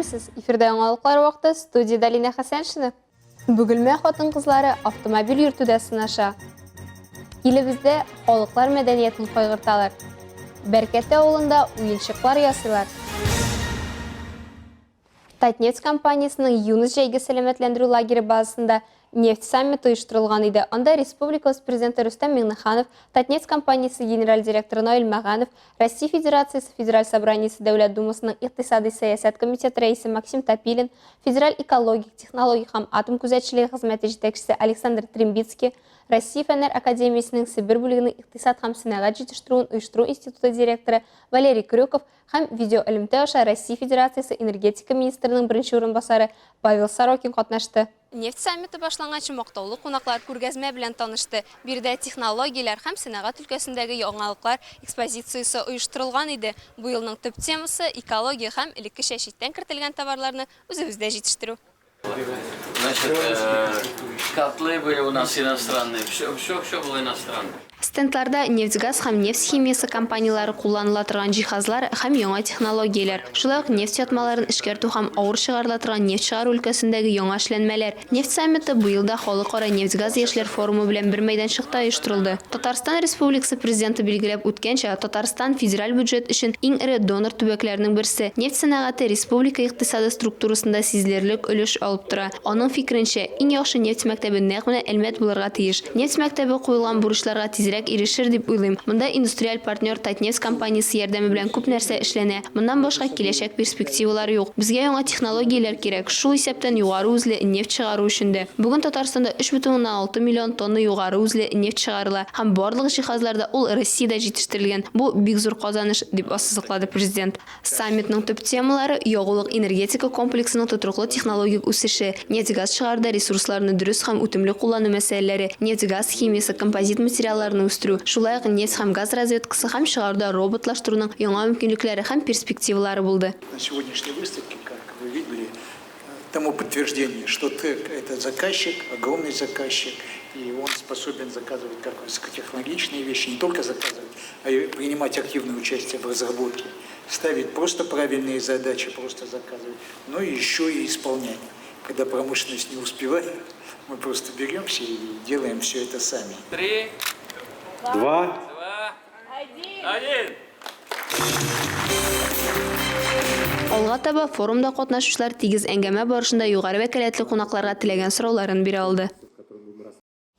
Сәлеметсіз, эфирдә яңалыклар вакыты, студияда Лина Хәсәншина. Бүгелмә хатын-кызлары автомобиль йөртүдә сынаша. Илебездә халыклар мәдәниятен кайгырталар. Бәркәтә авылында уенчыклар ясыйлар. Татнефть компаниясының Юнус җәйге сәламәтләндерү лагере базасында нефть саммиты оештырылган иде. Анда Республикабыз президенты Рустам Миңнеханов, Татнефть компаниясе генераль директоры Наил Мәганов, Россия Федерациясы Федераль собраниесе Дәүләт думасының икътисади сәясәт комитеты рәисе Максим Топилин, Федераль экологик, технологик һәм атом күзәтчелеге хезмәте җитәкчесе Александр Трембицкий, Россия фәннәр академиясының Себер бүлегенең икътисад һәм сәнәгать җитештерүен оештыру институты директоры Валерий Крюков һәм видеоэлемтә аша Россия Федерациясы энергетика министрының беренче урынбасары Павел Сорокин катнашты. Нефть саммиты башланганчы мактаулы кунаклар күргәзмә белән танышты. Бирдә технологияләр һәм сәнәгать өлкәсендәге яңалыклар экспозициясе оештырылган иде. Бу елның төп темасы экология һәм элеккечә читтән кертелгән товарларны үзебездә җитештерү. Значит, котлы были у нас иностранные, все было иностранное. Стендларда нефть-газ һәм нефть химиясы компаниялары кулланыла торган җиһазлар һәм яңа технологияләр. Шулай ук нефть ятмаларын эшкәртү һәм авыр чыгарыла торган нефть чыгару өлкәсендәге яңа эшләнмәләр. Нефть саммиты бу елда халыкара нефть-газ яшьләр форумы белән бер мәйданчыкта оештырылды. Татарстан Республикасы президенты билгеләп үткәнчә, Татарстан федераль бюджет өчен иң ире донор төбәкләренең берсе. Нефть сәнәгате республика икътисады структурасында сизелерлек өлеш алып тора. Аның фикеренчә, иң яхшы нефть мәктәбе нәкъ менә Әлмәт булырга тиеш. Нефть мәктәбе куелган бурычларга тизрәк ирешер дип уйлыйм. Монда индустриаль партнер Татнефть компаниясе ярдәме белән күп нәрсә эшләнә. Моннан башка киләчәк перспективалар юк. Безгә яңа технологияләр кирәк. Шул исәптән югары үзле нефть чыгару өчен дә. Бүген Татарстанда 3,6 миллион тонна югары үзле нефть чыгарыла һәм барлык җиһазларда ул Россиядә җитештерелгән. Бу бик зур казаныш дип ассызыклады президент. Саммитның төп темалары ягулык энергетика комплексының тотырлык технологик үсеше, нефть-газ чыгаруда ресурсларны дөрес һәм үтемле куллану мәсьәләләре, нефть-газ химиясе композит материалларны үстерү, шулай ук нефть һәм газ разведкасы һәм чыгаруда роботлаштыруның яңа мөмкинлекләре һәм перспективалары булды. На сегодняшней выставке, как вы видели, тому подтверждение, что ТЭК – это заказчик, огромный заказчик, и он способен заказывать как высокотехнологичные вещи, не только заказывать, а и принимать активное участие в разработке, ставить просто правильные задачи, просто заказывать, но еще и исполнять. Когда промышленность не успевает, мы просто беремся и делаем все это сами. 3, 2, 1. Алга таба форумда катнашучылар тигез әңгәмә барышында югары вәкаләтле кунакларга теләгән сорауларын бирә алды.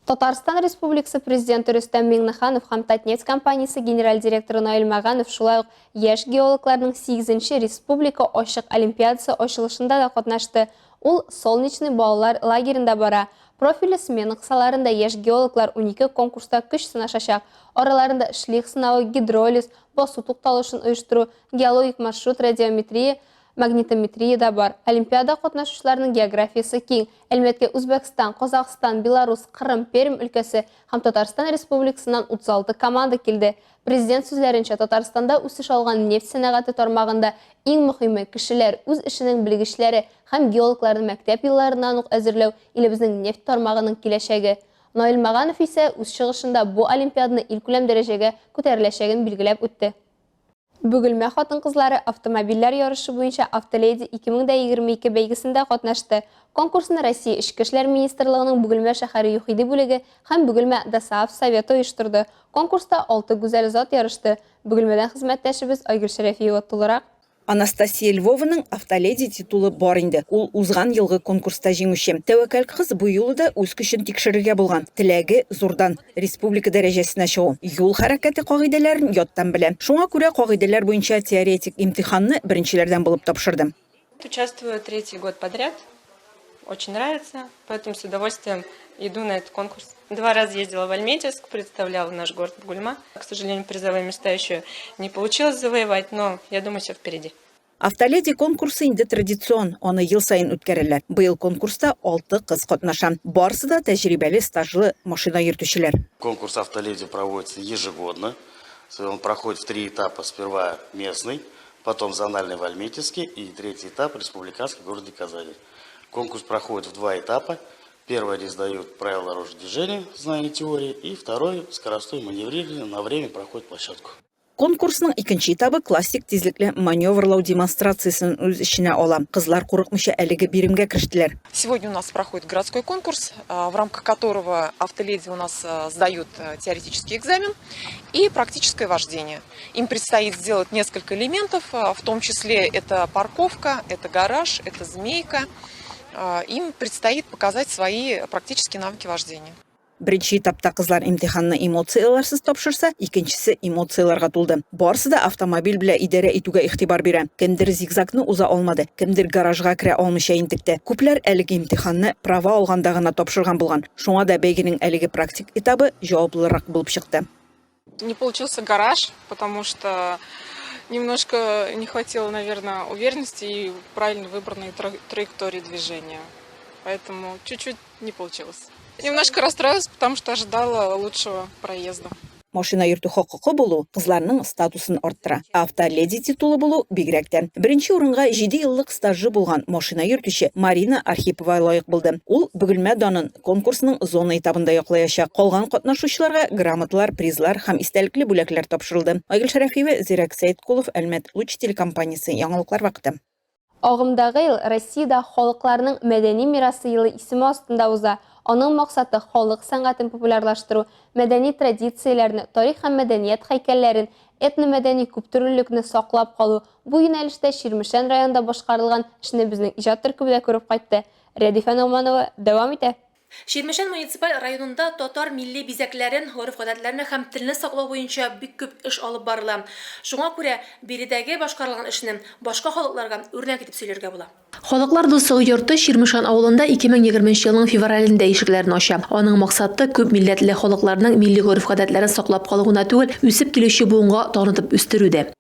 Татарстан Республикасы президенты Рустам Миңнеханов һәм Татнефть компаниясе генераль директоры Наил Мәганов шулай ук яшь геологларның 8-нче республика ачык олимпиадасы ачылышында да катнашты. Ул Солнечный балалар лагерында бара. Профильле смена кысаларында яшь геологлар 12 конкурста көч сынашачак. Араларында эшлек сынавы, гидролиз, басу тукталышын оештыру, геологик маршрут, радиометрия, магнитометрия да бар. Олимпиада катнашучыларының географиясы киң. Әлмәткә Үзбәкстан, Казакстан, Беларусь, Кырым, Пермь өлкәсе һәм Татарстан Республикасыннан 36 команда килде. Президент сүзләренчә, Татарстанда үсеш алган нефть сәнәгате тармагында иң мөһиме кешеләр үз эшенең белгечләре һәм геологларны мәктәп елларыннан ук әзерләү илебезнең нефть тармагының киләчәге. Наил Мәганов исә үз чыгышында бу олимпиаданы илкүләм дәрәҗәгә күтәреләчәген билгеләп үтте. Бүгелмә хатын-кызлары автомобильләр ярышы буенча Автоледи 2022 бәйгесендә катнашты. Конкурсны Россия Эчке эшләр министрлыгының Бүгелмә шәһәре юхиди бүлеге һәм Бүгелмә ДОСААФ советы оештырды. Конкурста 6 гүзәл зат ярышты. Бүгелмәдән хезмәттәшебез Айгөл Шәрәфиева тулырак. Анастасия Львованың Автоледи титулы бар инде. Ул узган елгы конкурста җиңүче. Тәвәккәл кыз бу юлы да үз көчен тикшерергә булган. Теләге зурдан республика дәрәҗәсенә чыгу. Юл хәрәкәте кагыйдәләрен яттан белә. Шуңа күрә кагыйдәләр буенча теоретик имтиханны беренчеләрдән булып тапшырды. Участвую 3-й год подряд. Очень нравится, поэтому с удовольствием иду на этот конкурс. 2 раза ездила в Альметьевск, представляла наш город Бугульма. К сожалению, призовые места еще не получилось завоевать, но я думаю, все впереди. Автоледи конкурсы инде традицион, аны ел сайын үткәрәләр. Быел конкурста 6 кыз катнаша. Барысы да тәҗрибәле стажлы машина йөртүчеләр. Конкурс Автоледи проводится ежегодно. Он проходит в 3 этапа. Сперва местный, потом зональный в Альметьевске и 3-й этап республиканский в городе Казани. Конкурс проходит в 2 этапа. Первый они сдают правила дорожного движения, знание теории, и второй скоростное маневрирование на время проходит площадку. Конкурсның икенче этабы классик тизлекле маневрлау демонстрациясын үз иченә ала. Кызлар курыкмыйча әлеге биремгә киштеләр. Сегодня у нас проходит городской конкурс, в рамках которого автоледи у нас сдают теоретический экзамен и практическое вождение. Им предстоит сделать несколько элементов, в том числе это парковка, это гараж, это змейка. Им предстоит показать свои практические навыки вождения. Беренче этапта кызлар имтиханны эмоцияларсыз тапшырса, икенчесе эмоцияларга тулды. Барысы да автомобиль белән идарә итүгә игътибар бирә. Кемдер зигзагны уза алмады, кемдер гаражга керә алмыйча интекте. Күпләр әлеге имтиханны права алганда гына тапшырган булган. Шуңа да бәйгенең әлеге практик этабы җаваплырак булып чыкты. Не получился гараж, потому что немножко не хватило, наверное, уверенности и правильно выбранной траектории движения. Поэтому чуть-чуть не получилось. Немножко расстроилась, потому что ожидала лучшего проезда. Машина йөртү хокукы булу кызларның статусын арттыра. Автоледи титулы булу бигрәктән. Беренче урынга 7 еллык стажы булган машина йөртүче Марина Архипова лаек булды. Ул Бөгелмә данын конкурсның зона этабында яклаячак. Калган катнашучыларга грамоталар, призлар һәм истәлекле бүләкләр тапшырылды. Айгөл Шәрәфиева, Зирәк Сәйдкулов, Әлмәт Луч телекомпаниясе, яңалыклар вакыты. Агымдагы ел Россиядә халыкларның мәдәни мирасы елы исеме астында уза. Аның максаты халык сәнгатен популярлаштыру, мәдәни традицияләрне, тарих һәм мәдәният һәйкәлләрен, этномәдәни күптөрлелекне саклап калу. Бу юнәлештә Ширмешән районында башкарылган эшне безнең иҗат төркеме күреп кайтты. Рәдифә Ногманова дәвам итә. Ширмешән муниципаль районында татар милли бизәкләрен, гореф-гадәтләрне һәм телне саклау буенча бик күп эш алып барыла. Шуңа күрә биредәге башкарылган эшне башка халыкларга үрнәк итеп сөйләргә була. Халыклар дуслыгы йорты Ширмешән авылында 2020 елның февралендә ишекләрен ача. Аның максаты күп милләтле халыкларның милли гореф-гадәтләрен саклап калуына түгел, үсеп килүче буынга танытып үстерүдә.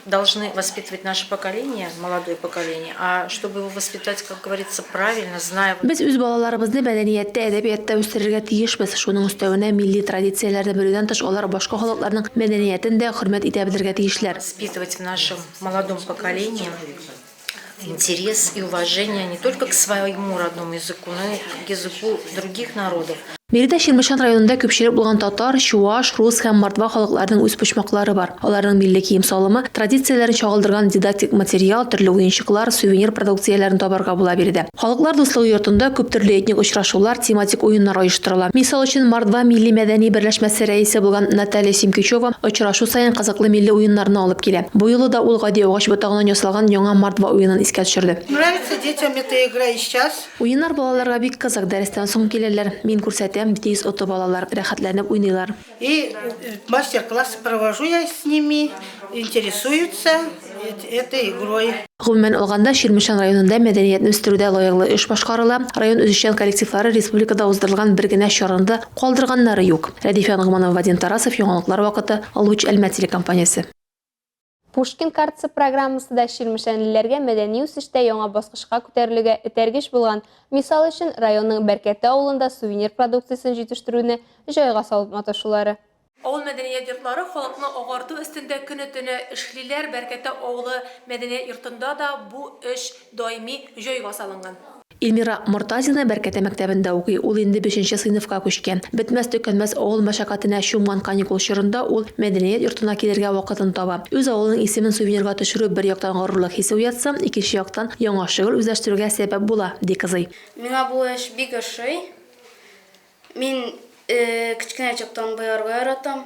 Должны воспитывать наше поколение, молодое поколение, а чтобы его воспитать, как говорится, правильно, зная... Без үз балаларыбызны мәдәниятта, әдәбиятта үстерергә тиешбез. Шуның өстәвенә милли традицияләрне белүдән тыш алар башка халыкларның мәдәниятен дә хөрмәт итә белергә тиешләр. Воспитывать в нашем молодом поколении интерес и уважение не только к своему родному языку, но и к языку других народов. Биредә Ширмешән районында күпчелек булган татар, чуаш, рус һәм мордва халыкларының үз почмаклары бар. Аларның милли кием салымы, традицияләрен чагылдырган дидактик материал, төрле уенчыклар, сувенир продукцияләрен табарга була биредә. Халыклар дуслыгы йортында күп төрле этник очрашулар, тематик уеннар оештырыла. Мисал өчен Мордва милли мәдәни берләшмәсе рәисе булган Наталья Симкичева очрашу сайын кызыклы милли уеннарны алып килә. Бу юлы да ул гади агач ботагыннан ясалган яңа Мордва уенын искә төшерде. Нравится детям эта игра и сейчас. Уеннар балаларга бик кызык, дәрестән соң киләләр. Мин күрсәтәм, битез ото балалар рәхәтләнеп уйныйлар. И мастер-классы провожу я с ними, интересуются этой игрой. Гомумән алганда Ширмешән районында мәдәниятне үстерүдә лаеклы эш башкарыла. Район үзешчән коллективлары республикада уздырылган бер генә чарында калдырганнары юк. Рәдифә Ногманова, Вадим Тарасов, яңалыклар вакыты, Луч Әлмәт телекомпаниясе. Пушкин картасы программасы да Ширмешәнлеләргә мәдәни үсештә яңа баскычка күтәрелүгә этәргеч булган. Мисал өчен районның Бәркәтте авылында сувенир продукциясын җитештерүне җайга салып маташулары. Авыл мәдәният йортлары халыкны агарту өстендә көне-төне эшлиләр. Бәркәтте авылы мәдәният йортында да бу эш даими җайга салынган. Эльмира Мортазина Бәркәтте мәктәбендә укый. Ул инде 5нче сыйныфка күчкән. Бетмәс-төкәнмәс авыл мәшәкатенә чумган каникул чорында ул мәдәният йортына килергә вакытын таба. Үз авылының исемен сувенирга төшерү бер яктан горурлык хисе уятса, икенче яктан яңа шөгыль үзләштерүгә сәбәп була, ди кызый. Миңа бу эш бик ошый. Мин кичкенә чактан боярга яратам.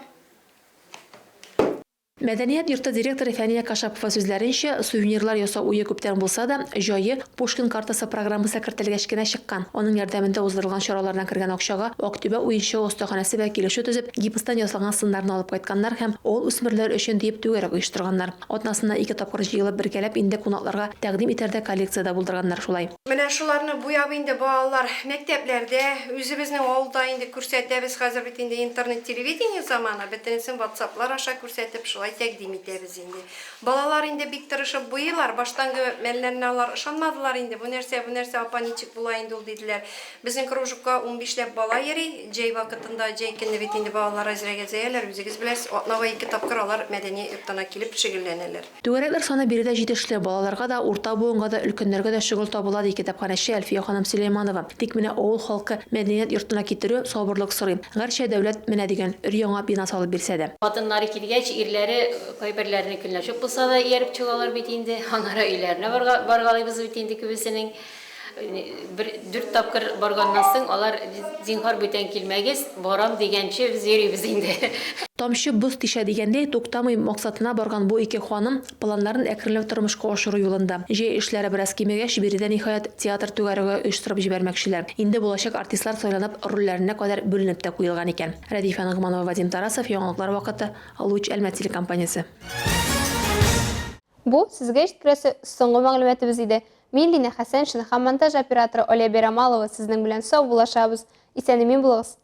Мәдәният йорты директоры Фәния Кашапова сүзләренчә, сувенирлар ясау уе күптән булса да, җае Пушкин картасы программасы кертелгәч кенә чыккан. Аның ярдәмендә уздырылган чаралардан кергән акчага Актүбә уенчы остаханәсе вә килешү төзеп, гипстан ясалган сыннарны алып кайтканнар һәм ул үсмерләр өчен дип түгәрәк оештырганнар. Атнасына 2 тапкыр җыелып бергәләп инде кунакларга тәкъдим итәрдә коллекцияда булдырганнар шулай. Менә шуларны буяп инде балалар мәктәпләрдә, үзебезнең авылда инде күрсәтәбез. Хәзер бит инде интернет телевидение заманы, бөтенесен WhatsApp-лар аша күрсәтеп шулай тәкъдим итәбез инде. Балалар инде бик тырышып буйлар, баштангы мәлләрне алар ышанмадылар инде. Бу нәрсә апа ничек була инде ул диделәр. Безнең кружокка 15ләп бала йөри, җәй вакытында җәй көнне бит инде балалар әзрәгә зәяләр, үзегез беләсез, атнага 2 тапкыр алар мәдәни йортына килеп шөгыльләнәләр. Түгәрәкләр саны биредә җитешле, балаларга да, урта буынга да, өлкәннәргә дә шөгыль табыла, ди китапханәче Әлфия ханым Сөләйманова. Тик менә авыл халкы мәдәният йортына китерү сабырлык сорый. Гәрчә дәүләт менә дигән өр-яңа бина салып бирсә дә. Хатыннары килгәч, ирләре кайберләрне көнләшеп булса да ияреп чыгалар бит инде. Анара өйләренә баргалыйбыз бит инде күбесенең. Бер 4 тапкыр барганнан соң алар зинһар бүтән килмәгез, барам дигәнче без йөрибез инде. Тамчы боз тишә дигәндәй, туктамый максатына барган бу ике ханым планнарын әкренләп тормышка ашыру юлында. Җәй эшләре бераз кимәгәч, биредә ниһаять театр түгәрәгә оештырып җибәрмәкчеләр. Инде булачак артистлар сайланып, рольләренә кадәр бүленеп тә куелган икән. Радифа Нагманова, Вадим Тарасов, Яңалыклар вакыты, Алуч Әлмәт телекомпаниясе. Бу сезгә җиткерәсе соңгы мәгълүматыбыз иде. Мин Лина Хәсәншина һәм монтаж операторы Оля Берамалова сезнең белән сау булашабыз. Исән-имин булыгыз.